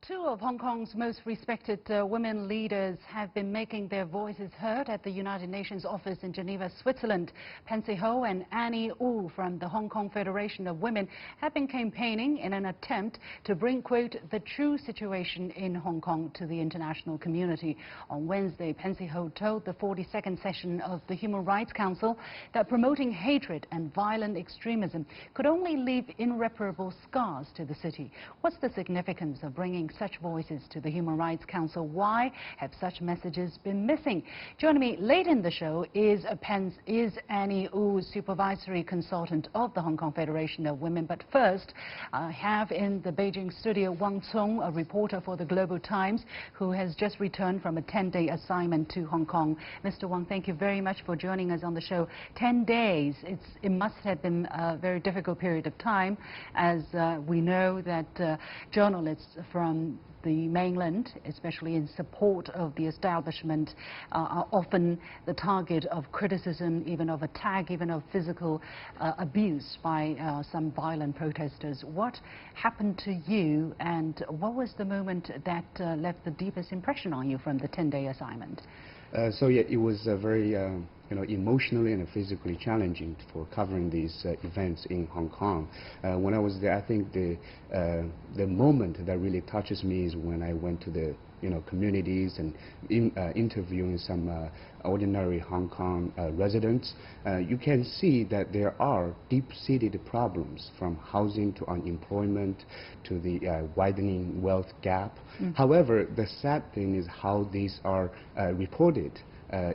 Two of Hong Kong's most respected women leaders have been making their voices heard at the United Nations office in Geneva, Switzerland. Pansy and Annie Wu from the Hong Kong Federation of Women have been campaigning in an attempt to bring, quote, the true situation in Hong Kong to the international community. On Wednesday, Pansy told the 42nd session of the Human Rights Council that promoting hatred and violent extremism could only leave irreparable scars to the city. What's the significance of bringing such voices to the Human Rights Council? Why have such messages been missing? Joining me late in the show is Annie Wu, supervisory consultant of the Hong Kong Federation of Women. But first, I have in the Beijing studio Wang Cong, a reporter for the Global Times, who has just returned from a 10-day assignment to Hong Kong. Mr. Wang, thank you very much for joining us on the show. 10 days, it must have been a very difficult period of time, as we know that journalists from the mainland, especially in support of the establishment, are often the target of criticism, even of attack, even of physical abuse by some violent protesters. What happened to you, and what was the moment that left the deepest impression on you from the 10-day assignment? So yeah, it was very emotionally and physically challenging for covering these events in Hong Kong. When I was there, I think the moment that really touches me is when I went to the communities and interviewing some ordinary Hong Kong residents. You can see that there are deep-seated problems, from housing to unemployment to the widening wealth gap. However, the sad thing is how these are reported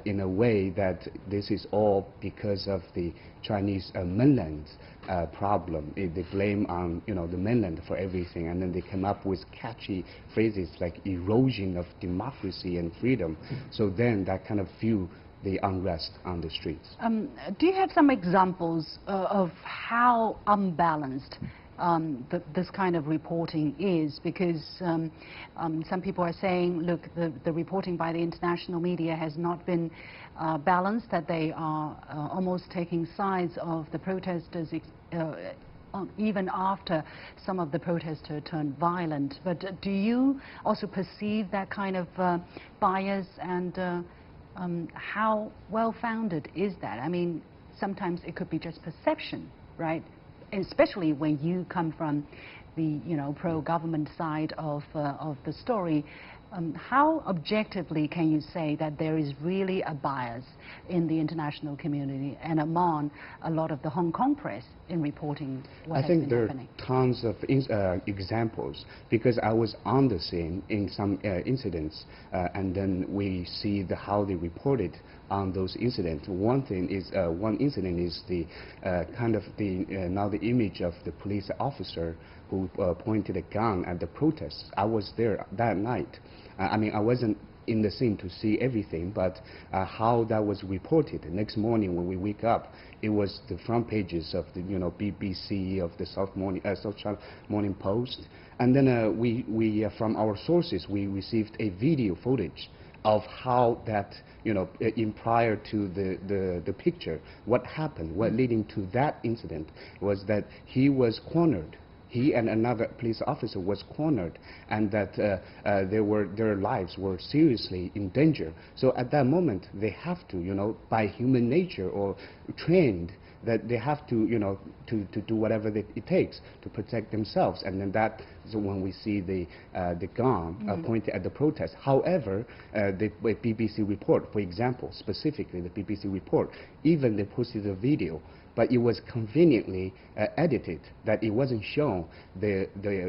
in a way that this is all because of the Chinese mainland problem. They blame on the mainland for everything, and then they come up with catchy phrases like erosion of democracy and freedom. So then that kind of fuel the unrest on the streets. Do you have some examples of how unbalanced this kind of reporting is? Because some people are saying, look, the reporting by the international media has not been balanced, that they are almost taking sides of the protesters even after some of the protesters turned violent. But do you also perceive that kind of bias, and how well-founded is that? I mean, sometimes it could be just perception, right? Especially when you come from the pro-government side of the story. How objectively can you say that there is really a bias in the international community and among a lot of the Hong Kong press in reporting what has been happening? I think there are tons of examples, because I was on the scene in some incidents, and then we see how they reported on those incidents. One incident is the now the image of the police officer who pointed a gun at the protests. I was there that night. I mean, I wasn't in the scene to see everything, but how that was reported. The next morning when we wake up, it was the front pages of the BBC, of the South China Morning Post, and then we from our sources we received a video footage of how that in prior to the picture, what happened, what leading to that incident was that he was cornered. He and another police officer was cornered, and that their lives were seriously in danger. So at that moment, they have to, by human nature or trained, that they have to, to do whatever it takes to protect themselves. And then that is when we see the gun pointed at the protest. However, the BBC report, for example, specifically the BBC report, even they posted a video, but it was conveniently edited that it wasn't shown the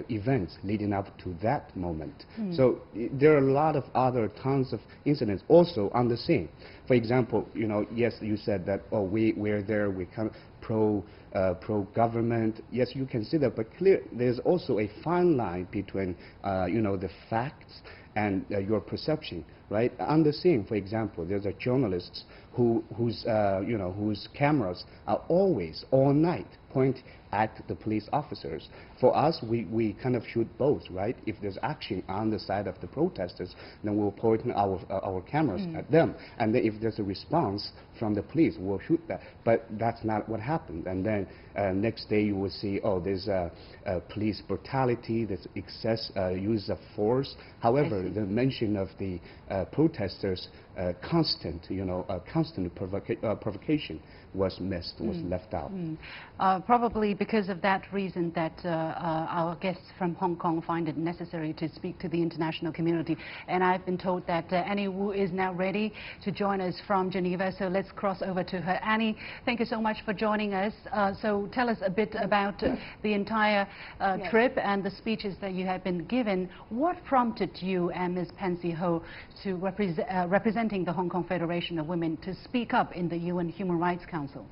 events leading up to that moment. So there are a lot of other tons of incidents also on the scene. For example, yes, you said that, oh, we're there, we come pro-government. Yes, you can see that, but there's also a fine line between the facts and your perception, right? On the scene, for example, there's a journalist whose cameras are always, all night, point at the police officers. For us, we kind of shoot both, right? If there's action on the side of the protesters, then we'll point our cameras at them. And then if there's a response from the police, we'll shoot that. But that's not what happened. And then next day you will see, oh, there's police brutality, there's excess use of force. However, the mention of the protesters' constant provocation was missed, was left out. Probably because of that reason that our guests from Hong Kong find it necessary to speak to the international community. And I've been told that Annie Wu is now ready to join us from Geneva, so let's cross over to her. Annie, thank you so much for joining us. So tell us a bit about the entire trip and the speeches that you have been given. What prompted you and Ms. Pansy Ho to representing the Hong Kong Federation of Women to speak up in the UN Human Rights Council?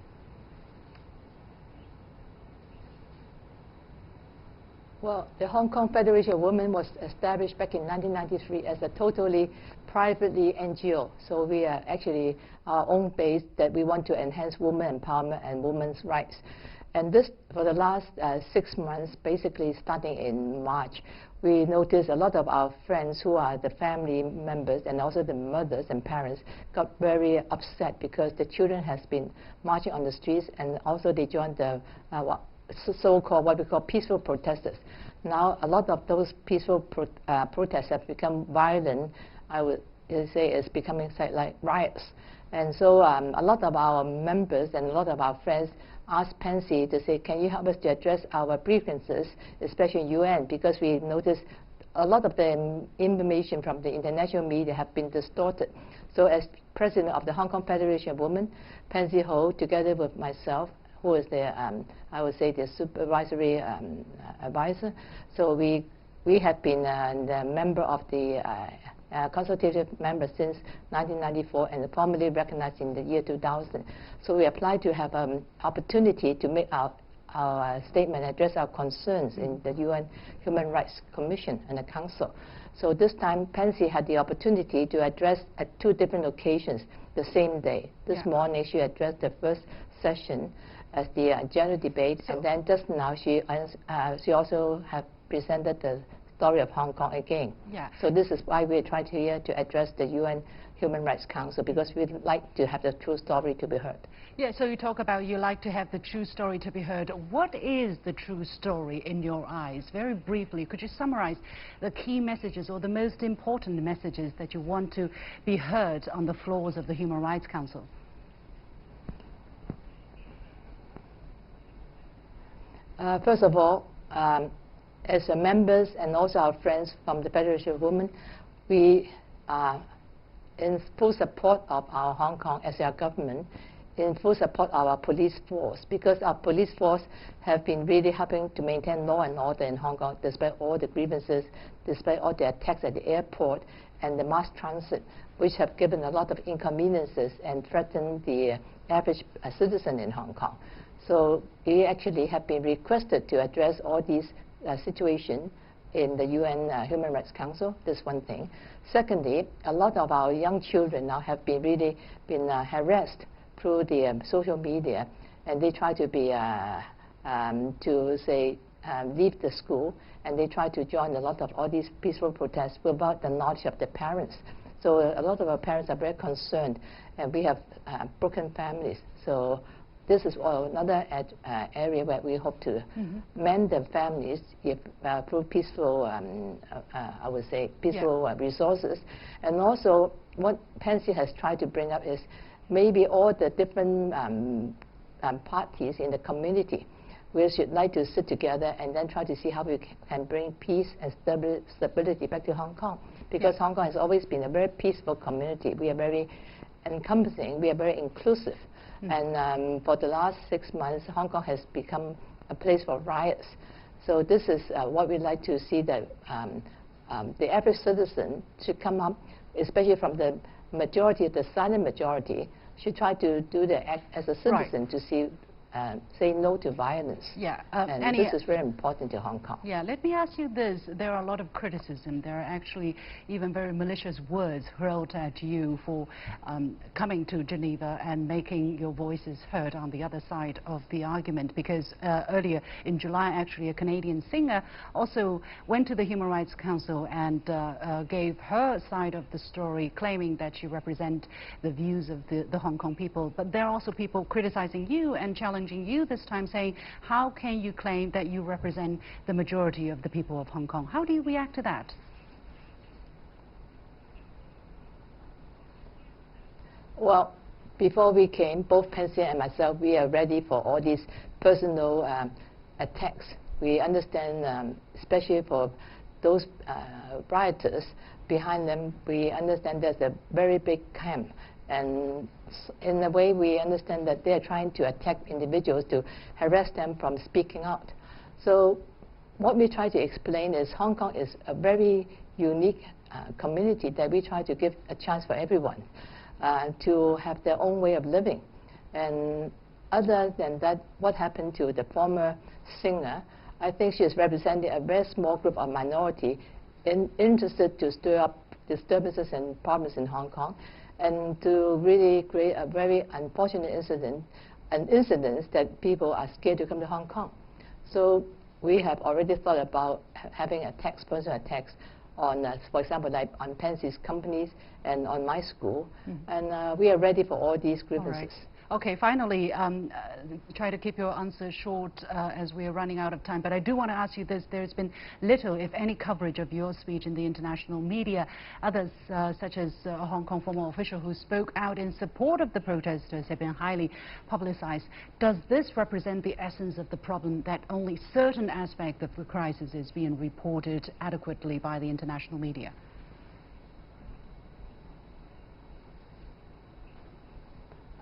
Well, the Hong Kong Federation of Women was established back in 1993 as a totally privately NGO. So we are actually our own base that we want to enhance women empowerment and women's rights. And this, for the last 6 months, basically starting in March, we noticed a lot of our friends who are the family members and also the mothers and parents got very upset because the children has been marching on the streets, and also they joined the so-called what we call peaceful protesters. Now a lot of those peaceful protests have become violent. I would say it's becoming like riots. And so a lot of our members and a lot of our friends asked Pansy to say, can you help us to address our grievances, especially in UN, because we noticed a lot of the information from the international media have been distorted. So as president of the Hong Kong Federation of Women, Pansy Ho, together with myself, who is the, I would say, the supervisory advisor. So we have been the member of the consultative member since 1994 and formally recognized in the year 2000. So we applied to have an opportunity to make our statement, address our concerns in the UN Human Rights Commission and the Council. So this time, Pansy had the opportunity to address at 2 different occasions the same day. This morning, she addressed the first session as the general debate, and then just now she also have presented the story of Hong Kong again. So this is why we're trying here to address the UN Human Rights Council, because we'd like to have the true story to be heard. So you talk about you like to have the true story to be heard. What is the true story in your eyes? Very briefly, could you summarize the key messages or the most important messages that you want to be heard on the floors of the Human Rights Council? First of all, as members and also our friends from the Federation of Women, we are in full support of our Hong Kong as our government, in full support of our police force, because our police force have been really helping to maintain law and order in Hong Kong, despite all the grievances, despite all the attacks at the airport and the mass transit, which have given a lot of inconveniences and threatened the average citizen in Hong Kong. So we actually have been requested to address all these situations in the UN Human Rights Council. That's one thing. Secondly, a lot of our young children now have been harassed through the social media, and they try to be leave the school, and they try to join a lot of all these peaceful protests without the knowledge of the parents. So a lot of our parents are very concerned, and we have broken families. So this is another area where we hope to mend the families through peaceful, I would say, peaceful resources. And also, what Pansy has tried to bring up is maybe all the different parties in the community. We should like to sit together and then try to see how we can bring peace and stability back to Hong Kong. Because Hong Kong has always been a very peaceful community. We are very encompassing. We are very inclusive. And for the last 6 months, Hong Kong has become a place for riots. So this is what we'd like to see, that the average citizen should come up, especially from the majority, the silent majority, should try to do the act as a citizen to see say no to violence. Yeah, and this is very important to Hong Kong. Yeah, let me ask you this. There are a lot of criticism. There are actually even very malicious words hurled at you for coming to Geneva and making your voices heard on the other side of the argument, because earlier in July, actually, a Canadian singer also went to the Human Rights Council and gave her side of the story, claiming that she represents the views of the Hong Kong people. But there are also people criticizing you and challenging you this time, saying, how can you claim that you represent the majority of the people of Hong Kong? How do you react to that? Well, before we came, both Pansy and myself, we are ready for all these personal attacks. We understand, especially for those rioters, behind them, we understand there's a very big camp. And in a way, we understand that they are trying to attack individuals to harass them from speaking out. So what we try to explain is Hong Kong is a very unique community that we try to give a chance for everyone to have their own way of living. And other than that, what happened to the former singer, I think she is representing a very small group of minority interested to stir up disturbances and problems in Hong Kong, and to really create a very unfortunate incident, an incident that people are scared to come to Hong Kong. So we have already thought about having attacks, personal attacks on, for example, like on Pansy's companies and on my school, and we are ready for all these grievances. Okay, finally, try to keep your answer short as we are running out of time. But I do want to ask you this. There's been little, if any, coverage of your speech in the international media. Others, such as a Hong Kong former official who spoke out in support of the protesters, have been highly publicized. Does this represent the essence of the problem, that only certain aspect of the crisis is being reported adequately by the international media?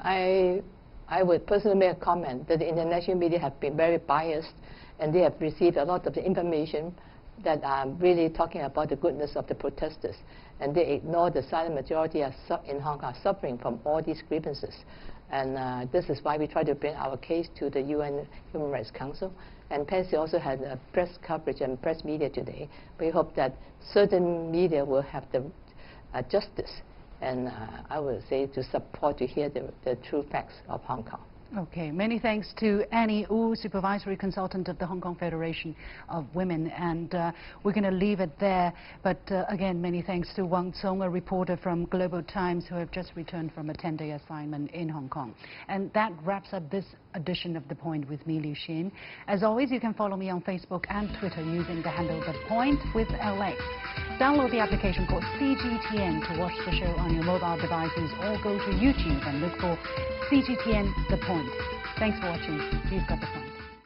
I would personally make a comment that the international media have been very biased, and they have received a lot of the information that are really talking about the goodness of the protesters, and they ignore the silent majority in Hong Kong suffering from all these grievances. And this is why we try to bring our case to the UN Human Rights Council. And Pansy also had a press coverage and press media today. We hope that certain media will have the justice, and I would say to support, to hear the true facts of Hong Kong. Okay, many thanks to Annie Wu, Supervisory Consultant of the Hong Kong Federation of Women. And we're going to leave it there. But again, many thanks to Wang Cong, a reporter from Global Times, who have just returned from a 10-day assignment in Hong Kong. And that wraps up this edition of The Point with me, Liu Xin. As always, you can follow me on Facebook and Twitter using the handle The Point with LX. Download the application called CGTN to watch the show on your mobile devices, or go to YouTube and look for CGTN The Point. Thanks for watching. You've got the point.